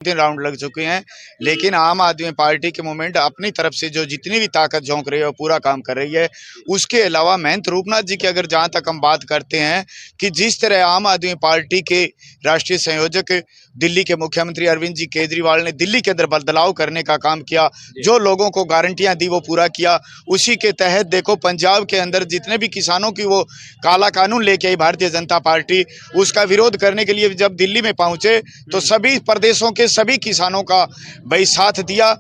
तीन राउंड लग चुके हैं, लेकिन आम आदमी पार्टी के मूवमेंट अपनी तरफ से जो जितनी भी ताकत झोंक रही है वो पूरा काम कर रही है। उसके अलावा महंत रूपनाथ जी की अगर जहां तक हम बात करते हैं कि जिस तरह आम आदमी पार्टी के राष्ट्रीय संयोजक दिल्ली के मुख्यमंत्री अरविंद जी केजरीवाल ने दिल्ली के अंदर बदलाव करने का काम किया, जो लोगों को गारंटियां दी वो पूरा किया। उसी के तहत देखो पंजाब के अंदर जितने भी किसानों की वो काला कानून लेके आई भारतीय जनता पार्टी, उसका विरोध करने के लिए जब दिल्ली में पहुंचे तो सभी प्रदेशों के सभी किसानों का भाई साथ दिया।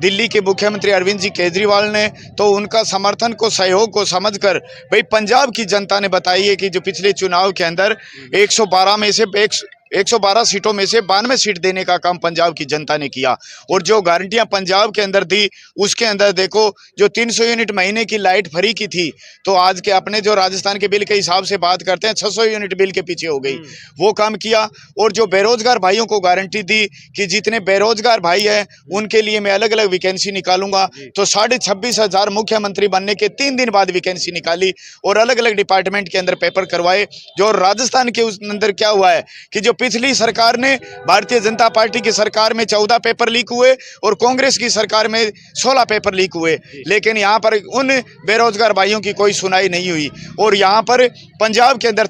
दिल्ली के मुख्यमंत्री अरविंद जी केजरीवाल ने तो उनका समर्थन को सहयोग को समझकर भाई पंजाब की जनता ने बताई है कि जो पिछले चुनाव के अंदर 112 में से 112 सीटों में से 92 सीट देने का काम पंजाब की जनता ने किया। और जो गारंटियां पंजाब के अंदर दी उसके अंदर देखो जो 300 यूनिट महीने की लाइट फ्री की थी, तो आज के अपने जो राजस्थान के बिल के हिसाब से बात करते हैं 600 यूनिट बिल के पीछे हो गई, वो काम किया। और जो बेरोजगार भाइयों को गारंटी दी कि जितने बेरोजगार भाई हैं उनके लिए मैं अलग अलग वैकेंसी निकालूंगा, तो 26,500 मुख्यमंत्री बनने के 3 दिन बाद वैकेंसी निकाली और अलग अलग डिपार्टमेंट के अंदर पेपर करवाए। जो राजस्थान के उस अंदर क्या हुआ है कि जो पिछली सरकार ने भारतीय जनता पार्टी की सरकार में 14 पेपर लीक हुए और कांग्रेस की सरकार में 16 पेपर लीक हुए, लेकिन यहाँ पर उन बेरोजगार भाइयों की कोई सुनाई नहीं हुई। और यहाँ पर पंजाब के अंदर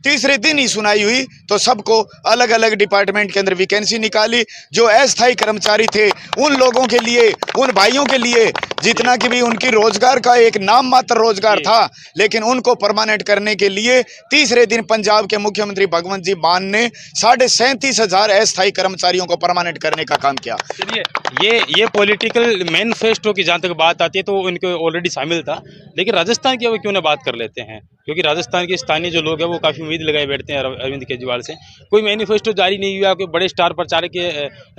तीसरे दिन ही सुनाई हुई, तो सबको अलग अलग डिपार्टमेंट के अंदर वैकेंसी निकाली। जो अस्थायी कर्मचारी थे उन लोगों के लिए, उन भाइयों के लिए जितना कि भी उनकी रोजगार का एक नाम मात्र रोजगार था, लेकिन उनको परमानेंट करने के लिए तीसरे दिन पंजाब के मुख्यमंत्री भगवंत जी मान ने 37,500 अस्थायी कर्मचारियों को परमानेंट करने का काम किया। चलिए ये पॉलिटिकल मैनिफेस्टो की जहाँ तक बात आती है तो उनको ऑलरेडी शामिल था, लेकिन राजस्थान की अब क्यों ना बात कर लेते हैं, क्योंकि राजस्थान के स्थानीय जो लोग हैं वो काफ़ी उम्मीद लगाए बैठते हैं अरविंद केजरीवाल से। कोई मैनिफेस्टो जारी नहीं हुआ, कोई बड़े स्टार प्रचारक के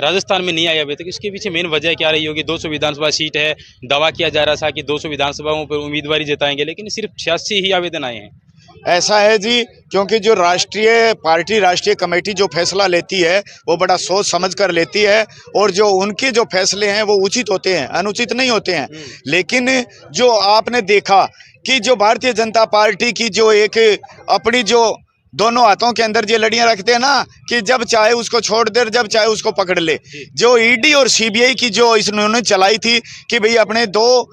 राजस्थान में नहीं आया अभी तक। इसके पीछे मेन वजह क्या रही होगी? 200 विधानसभा सीट है, दावा किया जा रहा था कि 200 विधानसभाओं पर उम्मीदवारी जताएंगे, लेकिन सिर्फ 86 ही आवेदन आए हैं। ऐसा है जी, क्योंकि जो राष्ट्रीय कमेटी जो फैसला लेती है वो बड़ा सोच समझ कर लेती है, और जो उनके जो फैसले हैं वो उचित होते हैं, अनुचित नहीं होते हैं। लेकिन जो आपने देखा कि जो भारतीय जनता पार्टी की जो एक अपनी जो दोनों हाथों के अंदर ये लड़ियां रखते हैं ना कि जब चाहे उसको छोड़ दे, जब चाहे उसको पकड़ ले। जो ईडी और सीबीआई की जो इन्होंने चलाई थी कि भाई अपने 2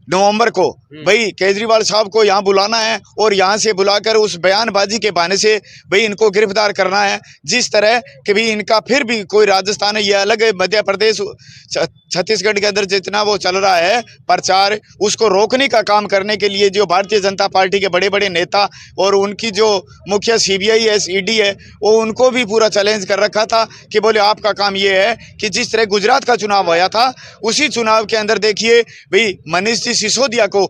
नवंबर को भाई केजरीवाल साहब को यहाँ बुलाना है और यहाँ से बुलाकर उस बयानबाजी के बहाने से भाई इनको गिरफ्तार करना है। जिस तरह कि भी इनका फिर भी कोई राजस्थान है, ये अलग है, मध्य प्रदेश छत्तीसगढ़ के अंदर जितना वो चल रहा है प्रचार, उसको रोकने का काम करने के लिए जो भारतीय जनता पार्टी के बड़े बड़े नेता और उनकी जो मुख्य सीबीआई है, ईडी है, वो उनको भी पूरा चैलेंज कर रखा था कि बोले आपका काम ये है कि जिस तरह गुजरात का चुनाव हुआ था उसी चुनाव के अंदर देखिए भाई मनीष सिसोदिया को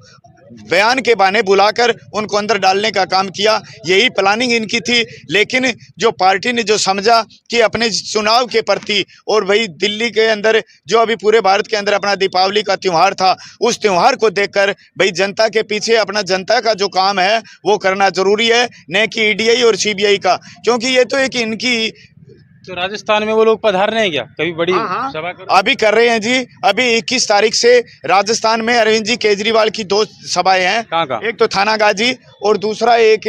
बयान के बहाने बुलाकर उनको अंदर डालने का काम किया। यही प्लानिंग इनकी थी, लेकिन जो पार्टी ने जो समझा कि अपने चुनाव के प्रति और भाई दिल्ली के अंदर जो अभी पूरे भारत के अंदर अपना दीपावली का त्यौहार था, उस त्यौहार को देखकर भाई जनता के पीछे अपना जनता का जो काम है वो करना जरूरी है, न कि ईडीआई और सीबीआई का, क्योंकि ये तो एक इनकी। तो राजस्थान में वो लोग पधार रहे हैं क्या कभी बड़ी सभा अभी कर रहे हैं जी। अभी 21 तारीख से राजस्थान में अरविंद जी केजरीवाल की 2 सभाएं हैं। कहाँ? एक तो थानागाजी और दूसरा एक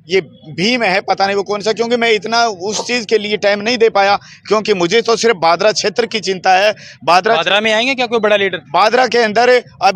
ये भीम है, पता नहीं वो कौन सा, क्योंकि मैं इतना उस चीज के लिए टाइम नहीं दे पाया, क्योंकि मुझे तो सिर्फ बादरा क्षेत्र की चिंता है। बादरा में आएंगे क्या कोई बड़ा लीडर? बादरा के अंदर अब